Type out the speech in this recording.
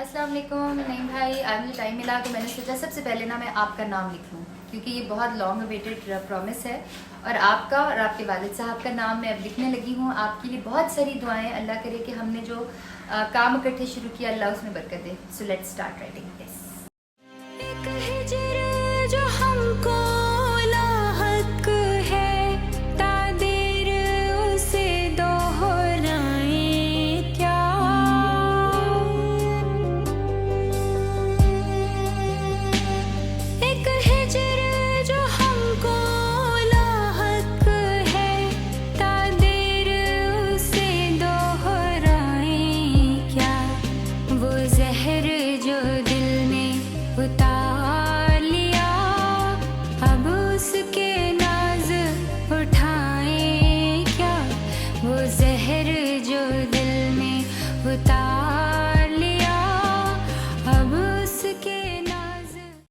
अस्सलाम वालेकुम। नहीं भाई, आज मुझे टाइम मिला तो मैंने सोचा सबसे पहले ना मैं आपका नाम लिख लूँ, क्योंकि ये बहुत लॉन्ग अवेटेड प्रॉमिस है। और आपका और आपके वालिद साहब का नाम मैं अब लिखने लगी हूँ। आपके लिए बहुत सारी दुआएं, अल्लाह करे कि हमने जो काम इकट्ठे शुरू किया अल्लाह उसमें बरकत दे। So let's start writing this.